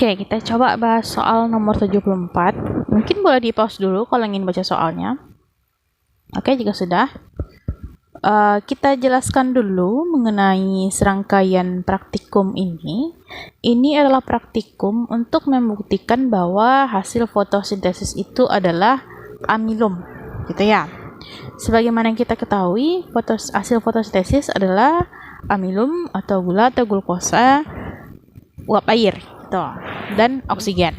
Oke, kita coba bahas soal nomor 74. Mungkin boleh di-pause dulu kalau ingin baca soalnya. Oke, jika sudah. Kita jelaskan dulu mengenai serangkaian praktikum ini. Ini adalah praktikum untuk membuktikan bahwa hasil fotosintesis itu adalah amilum, gitu ya. Sebagaimana yang kita ketahui, hasil fotosintesis adalah amilum atau gula atau glukosa, uap air, gitu, dan oksigen.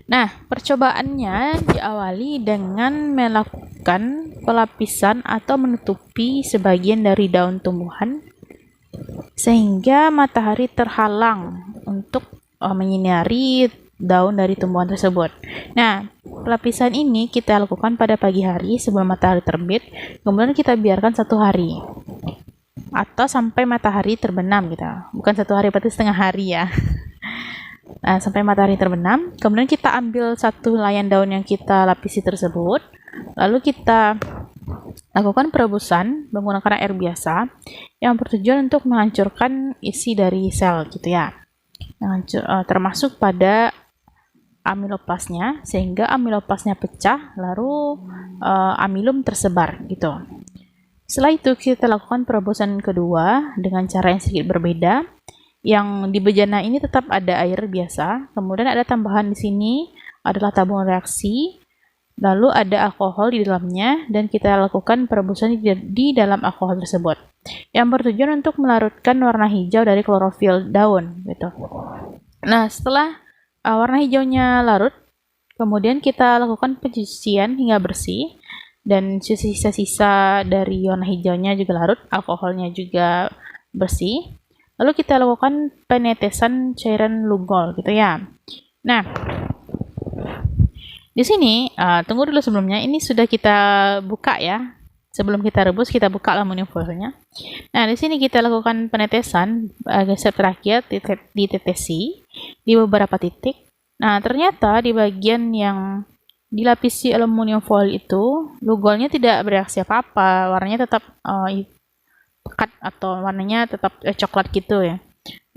Nah, percobaannya diawali dengan melakukan pelapisan atau menutupi sebagian dari daun tumbuhan sehingga matahari terhalang untuk menyinari daun dari tumbuhan tersebut. Nah, pelapisan ini kita lakukan pada pagi hari sebelum matahari terbit, kemudian kita biarkan 1 hari atau sampai matahari terbenam gitu. Bukan 1 hari, berarti setengah hari ya. Nah, sampai matahari terbenam, kemudian kita ambil 1 layan daun yang kita lapisi tersebut, lalu kita lakukan perebusan menggunakan air biasa yang bertujuan untuk menghancurkan isi dari sel gitu ya, termasuk pada amiloplasnya, sehingga amiloplasnya pecah, lalu amilum tersebar gitu. Setelah itu kita lakukan perebusan kedua dengan cara yang sedikit berbeda. Yang di bejana ini tetap ada air biasa, kemudian ada tambahan di sini adalah tabung reaksi, lalu ada alkohol di dalamnya, dan kita lakukan perebusan di dalam alkohol tersebut, yang bertujuan untuk melarutkan warna hijau dari klorofil daun, gitu. Nah, setelah warna hijaunya larut, kemudian kita lakukan pencucian hingga bersih, dan sisa-sisa dari warna hijaunya juga larut, alkoholnya juga bersih. Lalu kita lakukan penetesan cairan lugol gitu ya. Nah, di sini tunggu dulu sebelumnya, ini sudah kita buka ya. Sebelum kita rebus, kita buka aluminium foilnya. Nah, di sini kita lakukan penetesan step terakhir, ditetesi di beberapa titik. Nah, ternyata di bagian yang dilapisi aluminium foil itu, lugolnya tidak bereaksi apa-apa, warnanya tetap pekat atau warnanya tetap coklat gitu ya.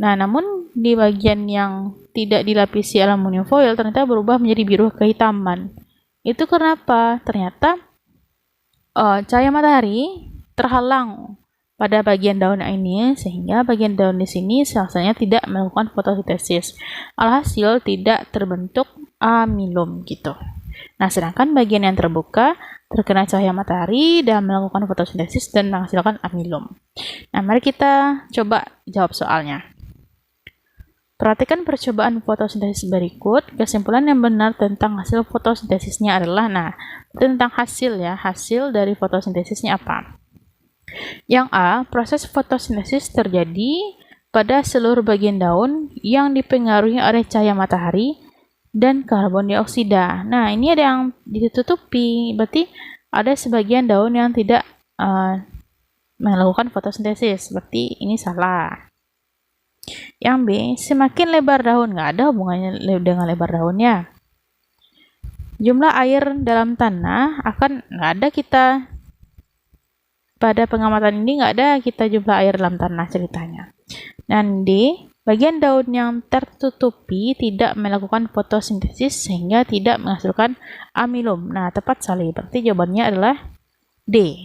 Nah, namun di bagian yang tidak dilapisi aluminium foil ternyata berubah menjadi biru kehitaman. Itu kenapa? Ternyata cahaya matahari terhalang pada bagian daun ini, sehingga bagian daun di sini sel-selnya tidak melakukan fotosintesis. Alhasil tidak terbentuk amilum gitu. Nah, sedangkan bagian yang terbuka terkena cahaya matahari dan melakukan fotosintesis dan menghasilkan amilum. Nah, mari kita coba jawab soalnya. Perhatikan percobaan fotosintesis berikut. Kesimpulan yang benar tentang hasil fotosintesisnya adalah, tentang hasil ya, hasil dari fotosintesisnya apa? Yang A, proses fotosintesis terjadi pada seluruh bagian daun yang dipengaruhi oleh cahaya matahari dan karbon dioksida. Nah, ini ada yang ditutupi, berarti ada sebagian daun yang tidak melakukan fotosintesis, berarti ini salah. Yang B, semakin lebar daun, nggak ada hubungannya dengan lebar daunnya. Jumlah air dalam tanah nggak ada kita, pada pengamatan ini nggak ada kita jumlah air dalam tanah ceritanya. Dan D, bagian daun yang tertutupi tidak melakukan fotosintesis sehingga tidak menghasilkan amilum. Nah, tepat sekali. Berarti jawabannya adalah D.